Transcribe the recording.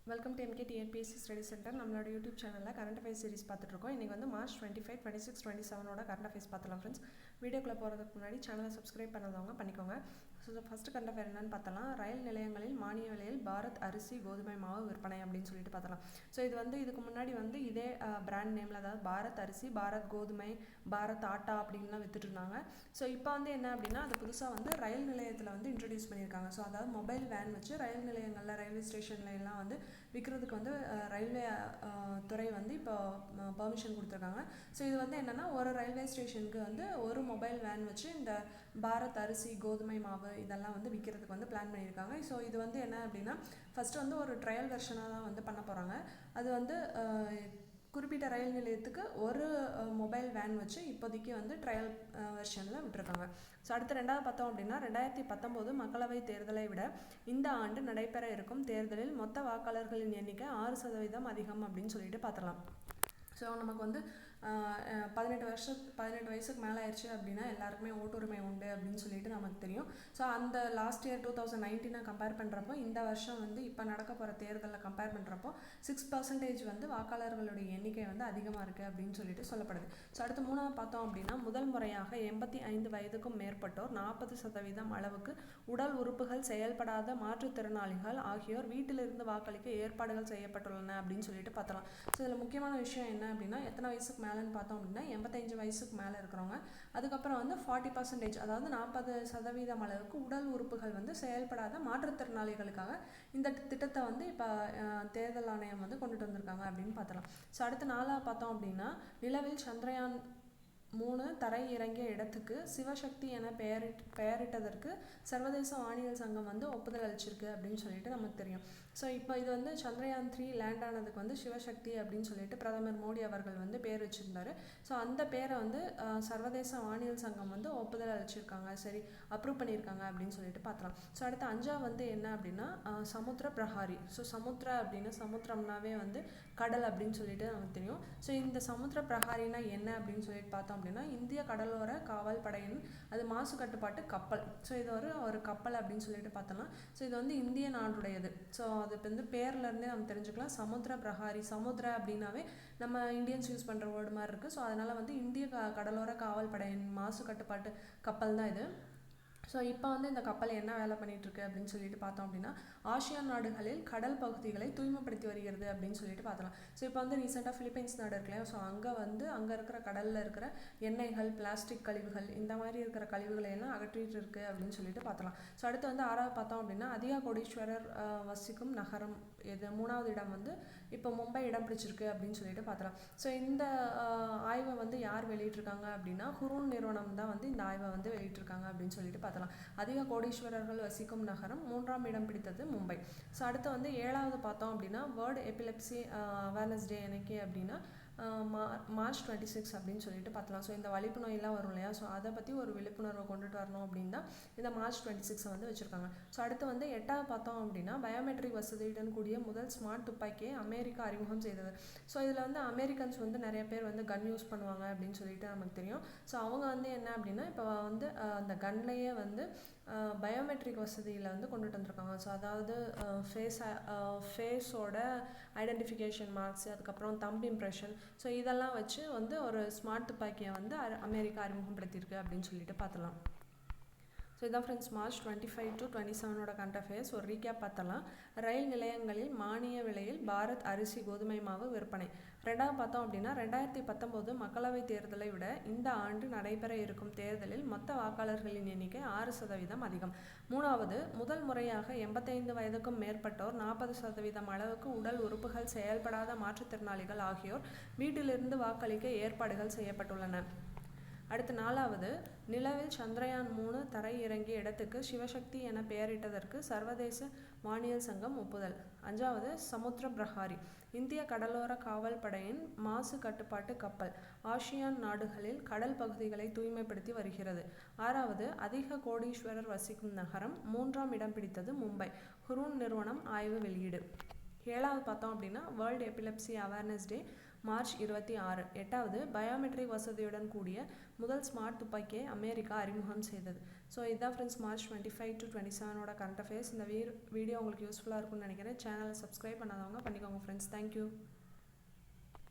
Welcome to MK TNPSC study centre. நம்மளோட YouTube சேனலில் current affairs series பார்த்துட்ருக்கோம். இன்றைக்கி வந்து மார்ச் 25, 26, 27 கரண்ட் அஃபேர்ஸ் பார்த்துலாம் ஃப்ரெண்ட்ஸ். வீடியோக்குள்ளே போகிறதுக்கு முன்னாடி சேனலை சப்ஸ்கிரைப் பண்ணாதவங்க பண்ணிக்கோங்க. ஸோ ஃபஸ்ட்டு கரண்ட் அஃபேர் என்னென்னு பார்த்தலாம். ரயில் நிலையங்களில் மானிய விலையில் பாரத் அரிசி கோதுமை மாவு விற்பனை அப்படின்னு சொல்லிட்டு பார்த்தலாம். ஸோ இது வந்து இதுக்கு முன்னாடி வந்து இதே பிராண்ட் நேமில், அதாவது பாரத் அரிசி, பாரத் கோதுமை, பாரத் ஆட்டா அப்படின்லாம் வித்துட்டு இருந்தாங்க. ஸோ இப்போ வந்து என்ன அப்படின்னா, அது புதுசாக வந்து ரயில் நிலையத்தில் வந்து இன்ட்ரடியூஸ் பண்ணியிருக்காங்க. ஸோ அதாவது மொபைல் வேன் வச்சு ரயில் நிலையங்களில், ரயில்வே ஸ்டேஷன்ல எல்லாம் வந்து விற்கிறதுக்கு வந்து ரயில்வே துறை வந்து இப்போ பர்மிஷன் கொடுத்துருக்காங்க. ஸோ இது வந்து என்னென்னா, ஒரு ரயில்வே ஸ்டேஷனுக்கு வந்து ஒரு மொபைல் வேன் வச்சு இந்த பாரத் அரிசி, கோதுமை மாவு இதெல்லாம் வந்து விற்கிறதுக்கு வந்து பிளான் பண்ணியிருக்காங்க. ஸோ இது வந்து என்ன அப்படின்னா, ஃபஸ்ட்டு வந்து ஒரு ட்ரையல் வெர்ஷனாக தான் வந்து பண்ண போகிறாங்க. அது வந்து குறிப்பிட்ட ரயில் நிலையத்துக்கு ஒரு மொபைல் வேன் வச்சு இப்போதைக்கு வந்து ட்ரையல் வெர்ஷனில் விட்டுருக்காங்க. ஸோ அடுத்து ரெண்டாவது பார்த்தோம் அப்படின்னா, 2019 மக்களவைத் தேர்தலை விட இந்த ஆண்டு நடைபெற இருக்கும் தேர்தலில் மொத்த வாக்காளர்களின் எண்ணிக்கை 6% அதிகம் அப்படின்னு சொல்லிட்டு பார்த்துடலாம். ஸோ நமக்கு வந்து 18 வயசுக்கு மேலே ஆயிடுச்சு அப்படின்னா எல்லாருக்குமே ஓட்டுரிமை உண்டு அப்படின்னு சொல்லிட்டு நமக்கு தெரியும். ஸோ அந்த லாஸ்ட் இயர் 2019 கம்பேர் பண்ணுறப்போ இந்த வருஷம் வந்து இப்போ நடக்க போகிற தேர்தலில் கம்பேர் பண்ணுறப்போ 6% வந்து வாக்காளர்களுடைய எண்ணிக்கை வந்து அதிகமாக இருக்குது அப்படின்னு சொல்லிட்டு சொல்லப்படுது. ஸோ அடுத்து மூணாவது பார்த்தோம் அப்படின்னா, முதல் முறையாக 85 வயதுக்கும் மேற்பட்டோர் 40% அளவுக்கு உடல் உறுப்புகள் செயல்படாத மாற்றுத்திறனாளிகள் ஆகியோர் வீட்டிலிருந்து வாக்களிக்க ஏற்பாடுகள் செய்யப்பட்டுள்ளன அப்படின்னு சொல்லிட்டு பார்த்தலாம். ஸோ இதில் முக்கியமான விஷயம் என்ன அப்படின்னா, எத்தனை வயசுக்கு மேலேன்னு பார்த்தோம் அப்படின்னா 85 வயசுக்கு மேலே இருக்கிறவங்க, அதுக்கப்புறம் வந்து 40%, அதாவது 40% அளவுக்கு உடல் உறுப்புகள் வந்து செயல்படாத மாற்றுத்திறனாளிகளுக்காக இந்த திட்டத்தை வந்து இப்போ தேர்தல் ஆணையம் வந்து கொண்டுட்டு வந்திருக்காங்க அப்படின்னு பார்த்தலாம். ஸோ அடுத்து நாலாவது பார்த்தோம் அப்படின்னா, நிலவில் சந்திரயான் 3 தரை இறங்கிய இடத்துக்கு சிவசக்தி என பெயரிட்டதற்கு சர்வதேச வானியல் சங்கம் வந்து ஒப்புதல் அளிச்சிருக்கு அப்படின்னு சொல்லிட்டு நமக்கு தெரியும். ஸோ இப்போ இது வந்து சந்திரயான் 3 லேண்ட் ஆனதுக்கு வந்து சிவசக்தி அப்படின்னு சொல்லிட்டு பிரதமர் மோடி அவர்கள் வந்து பேர் வச்சுருந்தாரு. ஸோ அந்த பேரை வந்து சர்வதேச வானியல் சங்கம் வந்து ஒப்புதல் அளிச்சிருக்காங்க, சரி அப்ரூவ் பண்ணியிருக்காங்க அப்படின்னு சொல்லிட்டு பார்க்கலாம். ஸோ அடுத்து அஞ்சாவது வந்து என்ன அப்படின்னா, சமுத்திர பிரஹாரி. ஸோ சமுத்திர அப்படின்னா, சமுத்திரம்னாவே வந்து கடல் அப்படின்னு சொல்லிட்டு நமக்கு தெரியும். ஸோ இந்த சமுத்திர பிரஹாரினா என்ன அப்படின்னு சொல்லிட்டு பார்த்தோம் அப்படின்னா, இந்திய கடலோர காவல் படையின் அது மாசு கட்டுப்பாட்டு கப்பல். ஸோ இது ஒரு கப்பல் அப்படின்னு சொல்லிட்டு பார்த்தோம்னா, ஸோ இது வந்து இந்திய நாடுடையது. ஸோ அது வந்து பேர்லேருந்தே நம்ம தெரிஞ்சுக்கலாம். சமுத்திர பிரஹாரி, சமுத்திர அப்படின்னாவே நம்ம இந்தியன்ஸ் யூஸ் பண்ணுற வேர்டு மாதிரி இருக்குது. ஸோ அதனால் வந்து இந்திய கடலோர காவல் படையின் மாசு கட்டுப்பாட்டு கப்பல் தான் இது. ஸோ இப்போ வந்து இந்த கப்பல் என்ன வேலை பண்ணிகிட்ருக்கு அப்படின்னு சொல்லிட்டு பார்த்தோம் அப்படின்னா, ஆசியான் நாடுகளில் கடல் பகுதிகளை தூய்மைப்படுத்தி வருகிறது அப்படின்னு சொல்லிட்டு பார்த்தலாம். ஸோ இப்போ வந்து ரீசெண்டாக ஃபிலிப்பைன்ஸ் நாடு இருக்குல்லையா, ஸோ அங்கே இருக்கிற கடலில் இருக்கிற எண்ணெய்கள், பிளாஸ்டிக் கழிவுகள், இந்த மாதிரி இருக்கிற கழிவுகளை எல்லாம் அகற்றிட்டு இருக்குது அப்படின்னு சொல்லிட்டு பார்த்தலாம். ஸோ அடுத்து வந்து ஆறாவது பார்த்தோம் அப்படின்னா, அதிக கோடீஸ்வரர் வசிக்கும் நகரம் இது 3வது இடம் வந்து இப்போ மும்பை இடம் பிடிச்சிருக்கு அப்படின்னு சொல்லிட்டு பார்த்தலாம். ஸோ இந்த ஆய்வை வந்து யார் வெளியிட்டிருக்காங்க அப்படின்னா, ஹுரூன் நிறுவனம் தான் வந்து இந்த ஆய்வை வந்து வெளியிட்டிருக்காங்க அப்படின்னு சொல்லிட்டு பார்த்தலாம். அதிக கோடீஸ்வரர்கள் வசிக்கும் நகரம் 3ஆம் இடம் பிடித்தது மும்பை. ஸோ அடுத்து வந்து 7வது பார்த்தோம் அப்படின்னா, வேர்ல்டு எபிலெப்சி அவேர்னஸ் டே என்னைக்கு அப்படின்னா மார்ச் 26 அப்படின்னு சொல்லிட்டு பார்த்தலாம். ஸோ இந்த வலிப்பு நோயெல்லாம் வரும் இல்லையா, ஸோ அதை பற்றி ஒரு விழிப்புணர்வை கொண்டுட்டு வரணும் அப்படின்னு தான் இந்த மார்ச் 26 வந்து வச்சுருக்காங்க. ஸோ அடுத்து வந்து 8வது பார்த்தோம் அப்படின்னா, பயோமெட்ரிக் வசதியுடன் கூடிய முதல் ஸ்மார்ட் துப்பாக்கியை அமெரிக்கா அறிமுகம் செய்தது. ஸோ இதில் வந்து அமெரிக்கன்ஸ் வந்து நிறைய பேர் வந்து கன் யூஸ் பண்ணுவாங்க அப்படின்னு சொல்லிட்டு நமக்கு தெரியும். ஸோ அவங்க வந்து என்ன அப்படின்னா, இப்போ வந்து அந்த கன்லேயே வந்து பயோமெட்ரிக் வசதியில் வந்து கொண்டுட்டு வந்திருக்காங்க. ஸோ அதாவது ஃபேஸோட ஐடென்டிஃபிகேஷன் மார்க்ஸ், அதுக்கப்புறம் தம்ப் இம்ப்ரெஷன், ஸோ இதெல்லாம் வச்சு வந்து ஒரு ஸ்மார்ட் துப்பாக்கியை வந்து அமெரிக்கா அறிமுகப்படுத்தியிருக்கு அப்படின்னு சொல்லிட்டு பார்த்தலாம். ஸோ இதான் friends March 25 to 27 current affairs. ஒரு ரீகேப் பார்த்தலாம். ரயில் நிலையங்களில் மானிய விலையில் பாரத் அரிசி கோதுமை மாவு விற்பனை. ரெண்டாவது பார்த்தோம் அப்படின்னா, 2019 மக்களவைத் தேர்தலை விட இந்த ஆண்டு நடைபெற இருக்கும் தேர்தலில் மொத்த வாக்காளர்களின் எண்ணிக்கை 6% அதிகம். மூணாவது, முதல் முறையாக 85 வயதுக்கும் மேற்பட்டோர் 40% அளவுக்கு உடல் உறுப்புகள் செயல்படாத மாற்றுத்திறனாளிகள் ஆகியோர் வீட்டிலிருந்து வாக்களிக்க ஏற்பாடுகள் செய்யப்பட்டுள்ளன. அடுத்து நாலாவது, நிலவில் சந்திரயான் 3 தரை இறங்கிய இடத்துக்கு சிவசக்தி என பெயரிட்டதற்கு சர்வதேச வானியல் சங்கம் ஒப்புதல். அஞ்சாவது, சமுத்திர பிரஹாரி, இந்திய கடலோர காவல் படையின் மாசு கட்டுப்பாட்டு கப்பல் ஆசியான் நாடுகளில் கடல் பகுதிகளை தூய்மைப்படுத்தி வருகிறது. ஆறாவது, அதிக கோடீஸ்வரர் வசிக்கும் நகரம் 3ஆம் இடம் பிடித்தது மும்பை, ஹுரூன் நிறுவனம் ஆய்வு வெளியீடு. ஏழாவது பார்த்தோம் அப்படின்னா, world epilepsy awareness day March 26. எட்டாவது, பயோமெட்ரிக் வசதியுடன் கூடிய முதல் ஸ்மார்ட் துப்பாக்கியை அமெரிக்கா அறிமுகம் செய்தது. ஸோ இதுதான் friends March 25 to 27 current affairs. இந்த வீடியோ உங்களுக்கு யூஸ்ஃபுல்லாக இருக்கும்னு நினைக்கிறேன். சேனலை சப்ஸ்கிரைப் பண்ணாதவங்க பண்ணிக்கோங்க ஃப்ரெண்ட்ஸ். தேங்க்யூ.